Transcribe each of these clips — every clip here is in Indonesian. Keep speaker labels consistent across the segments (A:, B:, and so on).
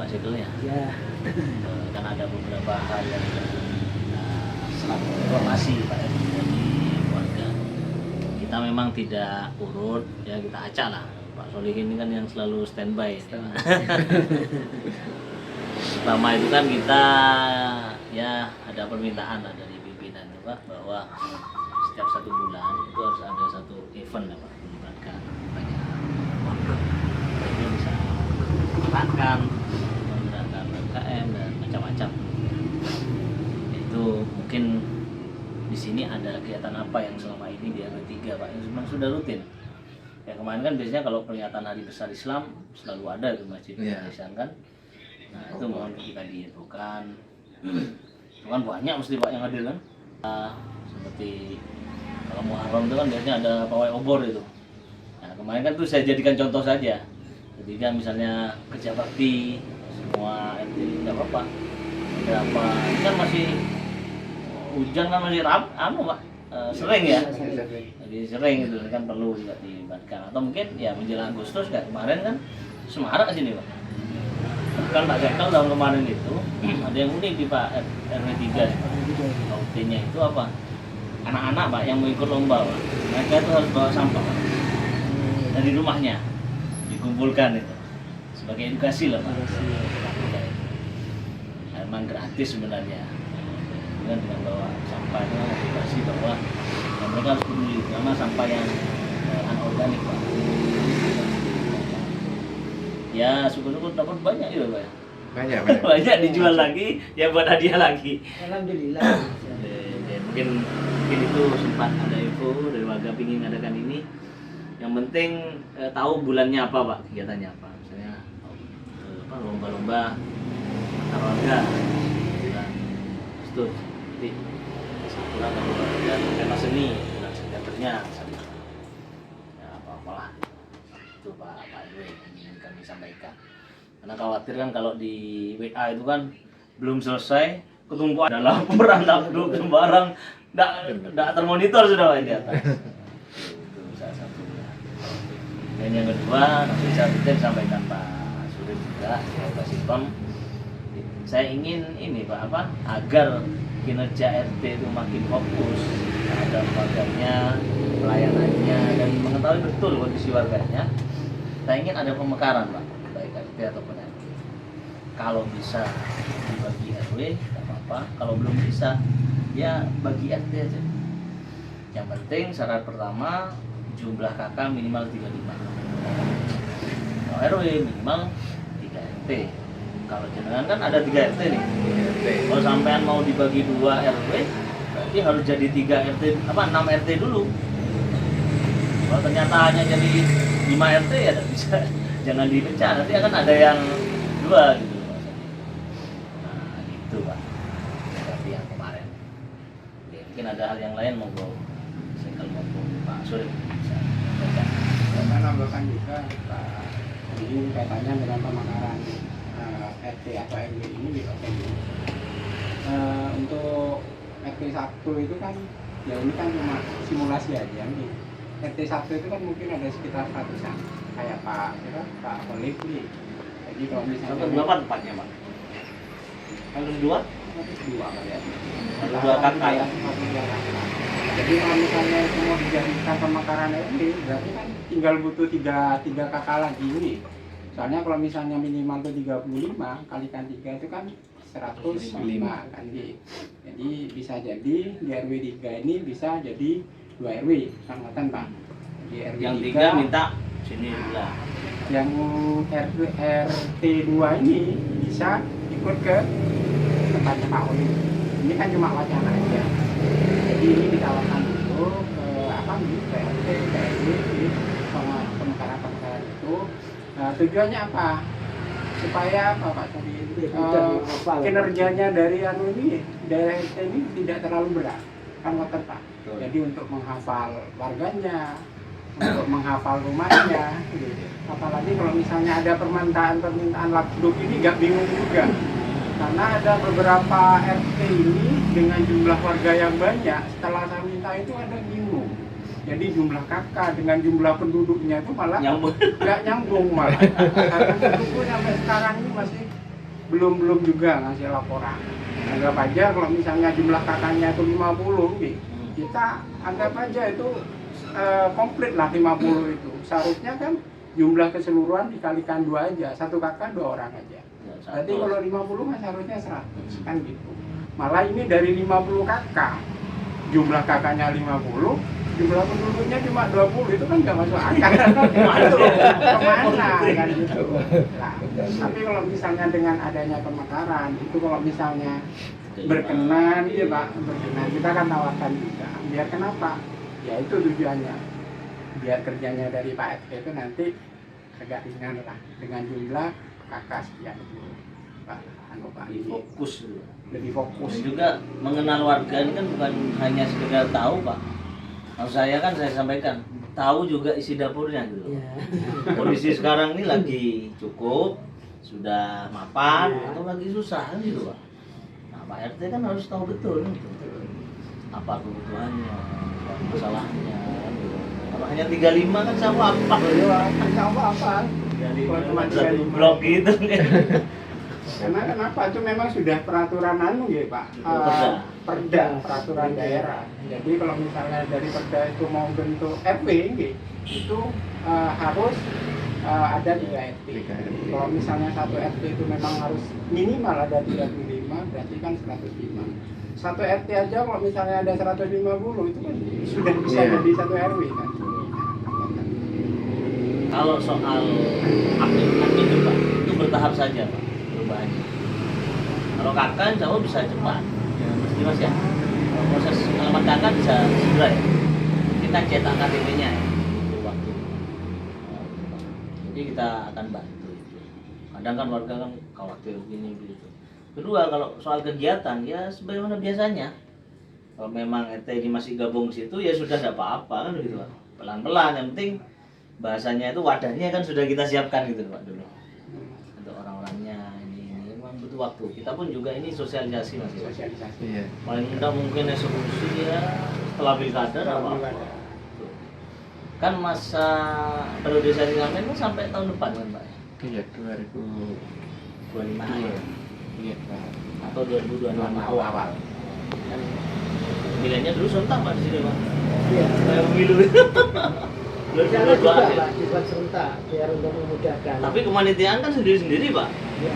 A: Sekil ya.
B: Ya.
A: Kan ada beberapa hal yang sangat informasi Pak ya, dari warga. Kita memang tidak urut ya, kita acak lah. Pak Solihin ini kan yang selalu standby. Ya. Pertama itu kan kita ya ada permintaan lah dari pimpinan itu Pak, bahwa setiap 1 bulan itu harus ada satu event ya Pak, melibatkan banyak warga. Ini bisa makan, menggerakkan UMKM dan macam-macam. Itu mungkin di sini ada kegiatan apa yang selama ini di RW 3 Pak, yang memang sudah rutin. Ya kemarin kan biasanya kalau peringatan Hari Besar Islam selalu ada di Masjid Indonesia kan. Nah itu mohon kita diinfokan. Itu kan banyak mesti Pak yang hadir kan. Seperti kalau Muharram itu kan biasanya ada pawai obor itu. Nah kemarin kan tuh saya jadikan contoh saja. Jadi kan misalnya kerja bakti semua RT nggak apa-apa. Berapa? Ini kan masih hujan kan masih Pak. Sering ya. Jadi sering itu kan perlu juga dilibatkan. Atau mungkin ya menjelang Agustus kayak kemarin kan semarak sini Pak. Kan Pak Sekal tahun kemarin itu ada yang unik di Pak RW 3 LT-nya itu apa? Anak-anak Pak yang mau ikut lomba Pak. Mereka itu harus bawa sampah Pak. Dari rumahnya dikumpulkan itu sebagai edukasi lah Pak. Memang gratis sebenarnya. Dengan bawa sampah itu edukasi bahwa ya mereka harus peduli karena sampah yang anorganik Pak. Ya syukur-syukur dapat banyak juga Pak.
C: Banyak.
A: Banyak dijual lagi, ya buat hadiah lagi.
B: Alhamdulillah.
A: Mungkin itu sempat ada info dari warga pingin adakan ini. Yang penting tahu bulannya apa Pak, kegiatannya apa. Misalnya lomba-lomba antar warga bulan Agustus. Jadi bulan dan tema seni bulan Septembernya misalnya. Ya apa-apalah. Itu Pak RW ingin kami sampaikan. Karena khawatir kan kalau di WA itu kan belum selesai ketumpuan ada laporan duduk sembarang enggak termonitor sudah Pak di atas. Itu salah satunya. Dan yang kedua nanti saya sampaikan Pak Surid juga Pak Simpom. Saya ingin ini Pak agar kinerja RT itu makin fokus terhadap warganya, pelayanannya dan mengetahui betul kondisi warganya. Saya ingin ada pemekaran Pak, baik RT ataupun RW. Kalau bisa dibagi RW, tidak apa-apa. Kalau belum bisa, ya bagi RT aja. Yang penting syarat pertama jumlah kakak minimal 35. Kalau RW minimal 3 RT. Kalau jenengan kan ada 3 RT nih. Kalau sampean mau dibagi 2 RW, berarti harus jadi 3 RT 6 RT dulu. Kalau ternyata hanya jadi 5 RT ya tidak bisa, jangan dipecah, nanti akan ada yang 2 gitu. Nah gitu Pak, seperti yang kemarin. Oke, mungkin ada hal yang lain monggo Sekal maupun Pak Surid bisa baca.
D: Saya nambahkan juga Pak, ini kaitannya dengan pemekaran RT atau RW ini di Kota ini. Untuk RT 1 itu kan ya ini kan cuma simulasi aja nih. RT 1 itu kan mungkin ada sekitar 100-an kayak Pak Khalid nih. Jadi kalau misalnya
A: berapa tempatnya Pak? Kalau 2?
D: 2 kali ya.
A: 2 kakak ya?
D: Jadi kalau misalnya semua dijadikan pemekaran RW berarti kan tinggal butuh 3 kakak lagi ini. Soalnya kalau misalnya minimal tuh 35 kalikan 3 itu kan 105 kan gitu. Jadi bisa jadi di RW 3 ini bisa jadi 2 RW angkatan Pak. Di RW
A: Yang
D: 3
A: minta sini lah.
D: Yang RT 2 ini bisa ikut ke tempatnya Pak Oli. Ini kan cuma wacana aja. Jadi ini ditawarkan dulu ke ke RT, ke RW di pemekaran itu. Tujuannya apa? Supaya Pak Suri kinerjanya dari ini tidak terlalu berat kan ngoten Pak. Jadi untuk menghafal warganya, untuk menghafal rumahnya gitu. Apalagi kalau misalnya ada permintaan laptop ini nggak bingung juga karena ada beberapa RT ini dengan jumlah warga yang banyak setelah saya minta itu ada bingung. Jadi jumlah kakak dengan jumlah penduduknya itu malah nggak nyambung malah. Karena penduduknya sampai sekarang ini masih belum juga ngasih laporan. Anggap aja kalau misalnya jumlah kakaknya itu 50, kita anggap aja itu komplit lah 50 itu. Seharusnya kan jumlah keseluruhan dikalikan 2 aja, satu kakak 2 orang aja. Berarti kalau 50 kan seharusnya 100 kan gitu. Malah ini dari 50 kakak, jumlah kakaknya 50, jumlah penduduknya cuma 20, itu kan nggak masuk akal. Kemana kan gitu. Nah, tapi kalau misalnya dengan adanya pemekaran, itu kalau misalnya berkenan, iya Pak, berkenan, kita kan tawarkan juga. Biar kenapa? Ya itu tujuannya. Biar kerjanya dari Pak RT itu nanti agak ringan lah dengan jumlah kakak sekian itu. Pak,
A: lebih fokus dulu.
D: Lebih fokus.
A: Dan juga mengenal warga ini kan bukan hanya sekedar tahu Pak. Maksud saya kan saya sampaikan, tahu juga isi dapurnya gitu. Kondisi sekarang ini lagi cukup, sudah mapan, atau lagi susah kan gitu Pak. Nah Pak RT kan harus tahu betul gitu. Apa kebutuhannya, apa masalahnya. Gitu. Kalau hanya 35 kan sama apa?
D: Sama apa?
A: Jadi cuma satu blok gitu.
D: Karena kenapa? Itu memang sudah peraturan ya Pak. Perda peraturan daerah. Jadi kalau misalnya dari perda itu mau bentuk RW itu harus ada 3 RT. Kalau misalnya satu RT itu memang harus minimal ada 35, berarti kan 105. Satu RT aja kalau misalnya ada 150 itu kan sudah bisa jadi satu RW kan.
A: Kalau soal admin itu Pak, itu bertahap saja Pak perubahannya. Kalau kakak insya Allah bisa cepat, ya Mas ya. Proses alamat kakak bisa segera ya. Kita cetak KTP-nya ya, butuh waktu. Jadi kita akan bantu itu. Kadang kan warga kan khawatir begini begitu. Kedua kalau soal kegiatan ya sebagaimana biasanya. Kalau memang RT ini masih gabung ke situ ya sudah tidak apa-apa kan begitu Pak. Pelan-pelan yang penting bahasanya itu wadahnya kan sudah kita siapkan gitu Pak dulu. Untuk orang-orangnya ini memang butuh waktu. Kita pun juga ini sosialisasi Mas.
D: Sosialisasi.
B: Iya.
A: Paling mudah mungkin eksekusi ya setelah pilkada apa-apa. Kan masa periodisasi ngamen kan sampai tahun depan kan Pak?
B: Iya 2025
A: akhir.
B: Iya Pak.
A: Atau 2026
D: awal.
A: Kan pemilihannya dulu serentak Pak di sini Pak.
C: Iya.
A: Kayak pemilu.
C: Cara juga Pak, dibuat serentak biar untuk memudahkan.
A: Tapi kemanitiaan kan sendiri-sendiri Pak.
C: Ya.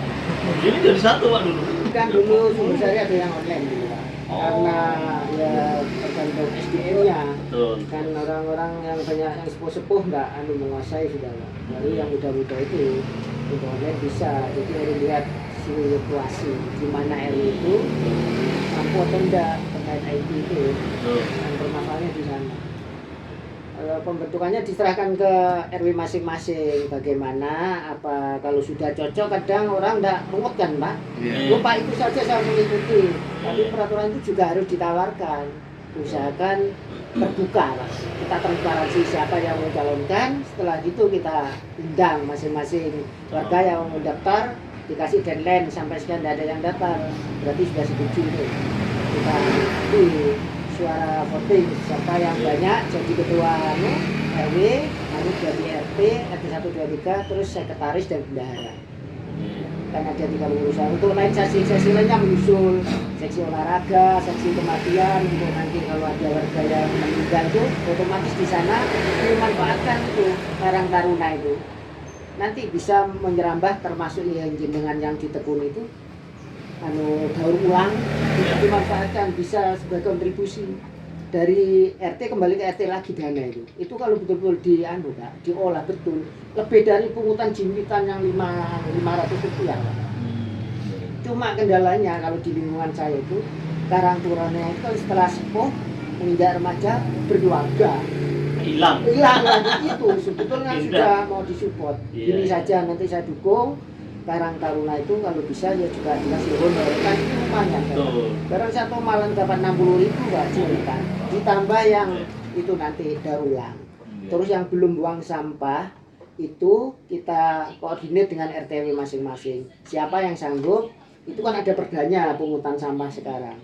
A: Jadi jadi satu Pak dulu.
C: Kan dulu sumber saya ada yang online dulu Pak.
A: Oh.
C: Karena ya tergantung SDM-nya.
A: Betul.
C: Kan orang-orang yang banyak yang sepuh-sepuh nggak menguasai sudah Pak. Baru yang muda-muda itu untuk online bisa. Jadi harus lihat situasi di mana RW itu mampu atau enggak terkait IT itu.
A: Betul.
C: Dan permasalahannya di sana. Pembentukannya diserahkan ke RW masing-masing. Bagaimana? Apa kalau sudah cocok kadang orang tidak ruwet kan Pak?
B: Iya.
C: Lupa itu saja saya mengikuti. Tapi peraturan itu juga harus ditawarkan. Usahakan terbuka Pak. Kita transparansi siapa yang mau calonkan. Setelah itu kita undang masing-masing warga yang mau daftar. Dikasih deadline sampai sekian tidak ada yang daftar. Berarti sudah setuju itu. Kita di suara voting siapa yang banyak jadi ketua RW, lalu jadi RT, RT 1, 2, 3, terus sekretaris dan bendahara. Kan ada 3 urusan. Untuk lain sesi lainnya menyusul seksi olahraga, seksi kematian untuk nanti kalau ada warga yang meninggal itu otomatis di sana dimanfaatkan itu barang taruna itu. Nanti bisa menyerambah termasuk yang jenengan yang ditekun itu. Daur ulang bisa dimanfaatkan, bisa sebagai kontribusi dari RT kembali ke RT lagi dana itu kalau betul-betul Pak, diolah betul lebih dari pungutan jimpitan yang 500 rupiah Pak. Cuma kendalanya kalau di lingkungan saya itu karang turunnya itu setelah sepuh menginjak remaja berkeluarga hilang lagi itu sebetulnya sudah mau disupport. Ini saja nanti saya dukung Karang Taruna itu kalau bisa ya juga dikasih honor kan lumayan kan. Barang satu malam dapat 60.000 Pak jumlah. Ditambah yang itu nanti daur ulang. Terus yang belum buang sampah itu kita koordinir dengan RT masing-masing. Siapa yang sanggup itu kan ada perdanya pungutan sampah sekarang.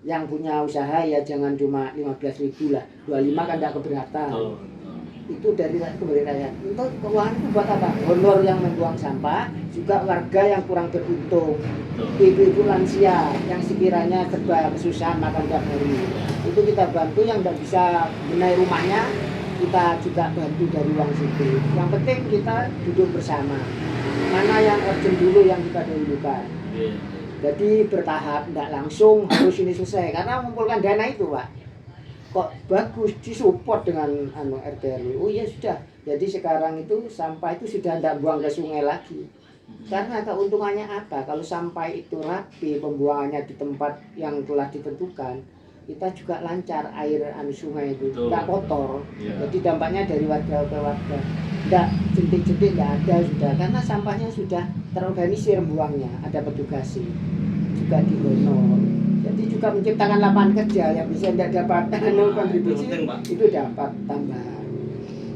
C: Yang punya usaha ya jangan cuma 15.000 lah. 25 kan tidak keberatan. itu dari kembali rakyat. Untuk keuangan itu buat apa? Honor yang membuang sampah, juga warga yang kurang beruntung, ibu-ibu lansia yang sekiranya serba kesusahan makan tiap hari. Itu kita bantu, yang tidak bisa benahi rumahnya kita juga bantu dari uang situ. Yang penting kita duduk bersama. Mana yang urgent dulu yang kita dahulukan. Jadi bertahap, tidak langsung harus ini selesai. Karena mengumpulkan dana itu, Pak, kok bagus disupport dengan RT RW. Oh ya sudah. Jadi sekarang itu sampah itu sudah tidak buang ke sungai lagi. Karena keuntungannya apa? Kalau sampah itu rapi, pembuangannya di tempat yang telah ditentukan, kita juga lancar air sungai itu, tidak kotor. Jadi dampaknya dari warga ke warga. Tidak jentik-jentik, tidak ada sudah. Karena sampahnya sudah terorganisir buangnya, ada pedugasi, juga di honor. Jadi juga menciptakan lapangan kerja yang bisa tidak dapat kontribusi itu dapat tambahan.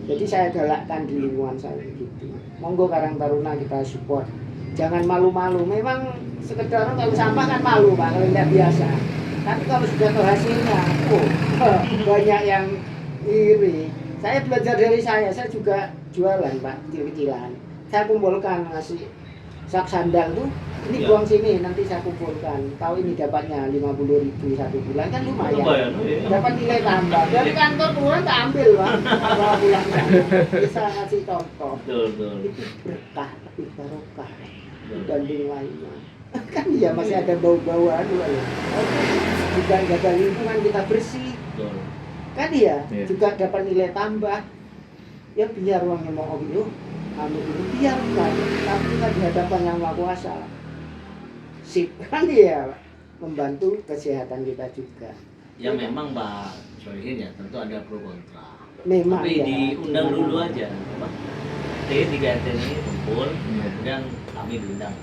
C: Jadi saya galakkan di lingkungan saya begitu. Monggo Karang Taruna kita support. Jangan malu-malu. Memang sekedar kalau sampah kan malu, Pak, kalau tidak biasa. Tapi kalau sudah tahu hasilnya, banyak yang iri. Saya belajar dari saya juga jualan, Pak, kecil-kecilan. Saya kumpulkan ngasih sak sandal tuh, ini buang sini, nanti saya kumpulkan. Tahu ini dapatnya 50.000 satu bulan, kan lumayan. Dapat nilai tambah. Dari kantor keluar tak ambil, Pak. Bawa pulang bisa ngasih contoh. Itu berkah, tapi barokah dibanding lainnya. Kan ya masih ada bau-bauan ya. Juga jaga lingkungan kita bersih. Kan ya, juga dapat nilai tambah. Ya biar uangnya mau itu ini biarkan, tapi kita di hadapan yang Maha Kuasa. Sip, kan ya, membantu kesehatan kita juga.
A: Ya memang Pak Solihin ya, tentu ada pro kontra.
C: Memang
A: tapi
C: ya,
A: diundang dulu aja, apa? T3 ini kumpul, kemudian kami diundang.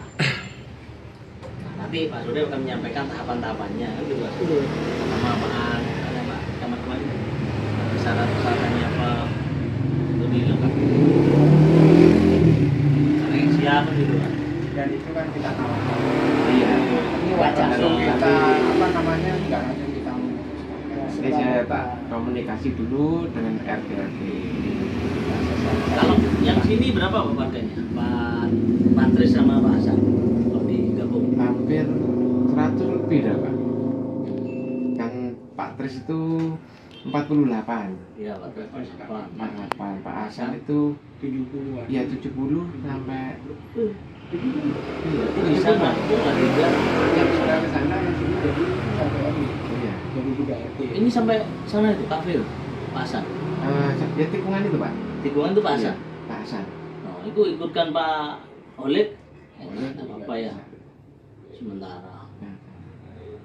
A: Nah, nanti Pak Surya akan menyampaikan tahapan-tahapannya, kan gitu. Sama apaan, ada Pak teman-teman syarat-syaratnya apa, itu dilengkapi. Karena yang siap gitu kan.
D: Dan itu kan kita tahu.
A: Iya.
C: Ini wajah
D: Langsung kita apa namanya nggak langsung kita
B: Jadi saya tak komunikasi dulu dengan RT.
A: Kalau yang sini berapa Pak warganya? Pak Tris sama Pak Hasan? Kalau digabung
B: Hampir 100 lebih dah Pak. Yang Pak Tris itu 48.
A: iya Pak Tris Pak
B: 48. Pak Hasan itu
D: 70-an.
B: ya 70 sampai
A: di sana itu nggak juga.
D: Yang sudah ke sana yang sini jadi satu RW.
B: iya.
D: Jadi 3 RT.
A: Ini sampai sana itu kafe Pak Hasan.
B: Ya tikungan itu Pak.
A: Tikungan itu Pak
B: Iya,
A: Hasan.
B: Pak Hasan.
A: Oh, itu ikutkan Pak Oleg.
B: Oleg,
A: Nggak apa-apa ya. Sementara.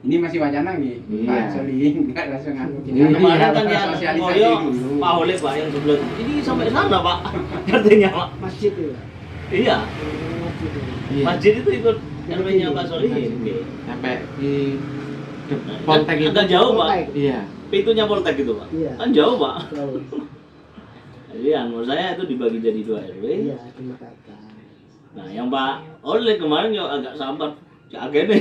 D: Ini masih wacana nih,
B: Iya.
D: Pak Solihin nggak langsung anu.
B: Iya.
A: Kemarin kan yang
D: sosialisasi
A: Koyo
D: dulu.
A: Pak Oleg Pak yang sebelah ini sampai sana Pak. Katanya Pak.
C: masjid itu.
A: Iya.
C: Masjid itu.
B: Iya.
A: Masjid itu ikut RW-nya Pak Solihin.
B: Sampai di Poltek itu.
A: Agak jauh Pak.
B: Iya.
A: Pintunya Poltek gitu Pak.
C: Iya.
A: Kan jauh Pak.
C: Jauh.
A: Iya, menurut saya itu dibagi jadi 2 RW.
C: Iya, dimekakan.
A: Nah, yang Pak Oleg kemarin ya agak sabar. Agennya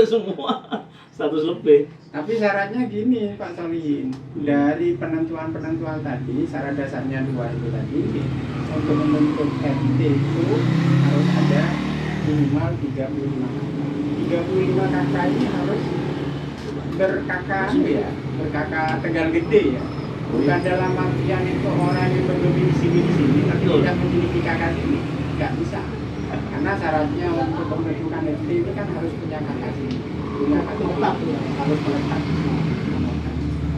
A: semua 100 lebih.
D: Tapi syaratnya gini Pak Solihin, dari penentuan tadi, syarat dasarnya 2 itu tadi, untuk membentuk RT itu harus ada minimal 35 kakak ini harus berkakak ya, berkakak Tegal Gede ya. Bukan dalam artian itu orang yang berdomisili di sini tapi
A: Betul.
D: tidak memiliki kakak sini, nggak bisa. Karena syaratnya untuk pembentukan RT ini kan harus punya kakak sini, punya KTP,
C: Tetap ya.
D: harus melekat.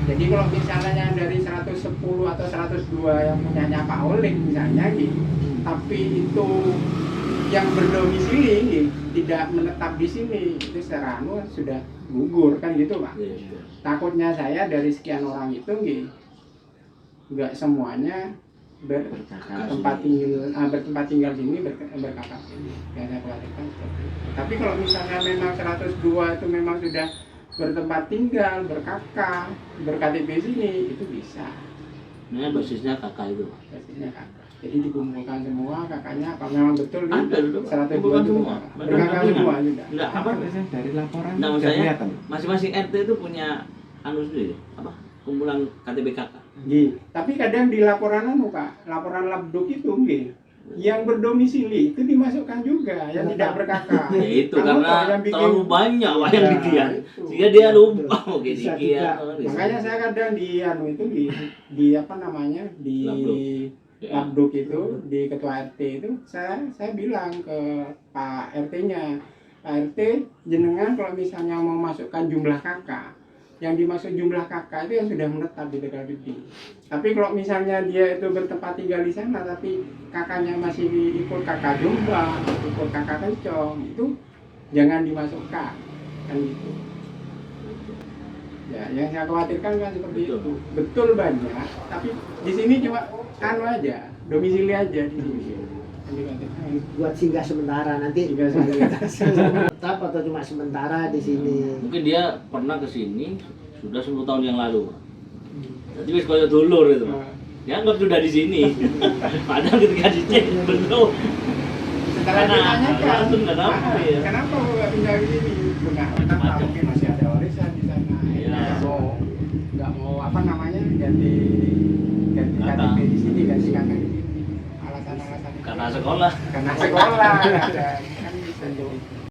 D: Jadi kalau misalnya dari 110 atau 102 yang punyanya Pak Oleg misalnya gitu, tapi itu yang berdomisili ini tidak menetap di sini, itu secara anu sudah gugur kan gitu Pak.
A: Iya.
D: Takutnya saya dari sekian orang itu gitu, nggak semuanya bertempat tinggal sini berkakak sini. Ya, saya khawatirkan seperti itu. Tapi kalau misalnya memang 102 itu memang sudah bertempat tinggal, berkakak, berKTP sini, itu bisa.
A: Ini basisnya kakak itu.
D: Pastinya kakak. Jadi dikumpulkan semua kakaknya, apa memang betul
A: Ada dulu, Pak.
D: 102
A: Kumpulkan
D: itu
A: semua.
D: kakak.
A: Benar,
D: Berkakak
A: benar.
D: semua sudah.
A: Enggak apa?
B: Dari laporan
A: Nah,
B: udah
A: saya
B: kelihatan.
A: masing-masing RT itu punya anu sendiri, apa? kumpulan KTP kakak.
D: Nggih. Tapi kadang di laporan Pak, laporan labduk itu nggih. Yang berdomisili itu dimasukkan juga, yang tidak berkakak.
A: Ya itu
D: Namun
A: karena
D: kalau yang bikin-
A: terlalu banyak Pak yang
D: Ya,
A: dikian.
D: itu.
A: Sehingga dia lupa mau gini
C: Bisa
A: kian.
C: juga.
D: Makanya saya kadang di itu di apa namanya di
A: Labduk. Ya.
D: labduk itu di ketua RT itu saya bilang ke Pak RT-nya, Pak RT jenengan kalau misalnya mau masukkan jumlah kakak, yang dimaksud jumlah kakak itu yang sudah menetap di TKBD. Tapi kalau misalnya dia itu bertempat tinggal di sana tapi kakaknya masih ikut kakak domba, ikut kakak kencong, itu jangan dimasukkan, kan gitu. Ya, yang saya khawatirkan kan seperti
A: Betul.
D: itu. Betul banyak, tapi di sini cuma aja, domisili aja di sini. Yang dikatakan.
C: Buat singgah sementara nanti
D: Singgah sementara.
C: tetap atau cuma sementara di sini.
A: Mungkin dia pernah ke sini sudah 10 tahun yang lalu. Jadi wis koyo dulur itu. Pak. Dianggap sudah di sini. Padahal ketika dicek belum.
D: Setelah ditanyakan,
A: langsung kenapa ya?
D: Kenapa kok nggak pindah ke sini? Enggak, karena mungkin masih ada warisan di sana.
A: Iya.
D: Nggak mau apa namanya ganti KTP di sini, ganti kakak di sini. Alasan-alasan itu.
A: Karena sekolah.
D: Karena sekolah.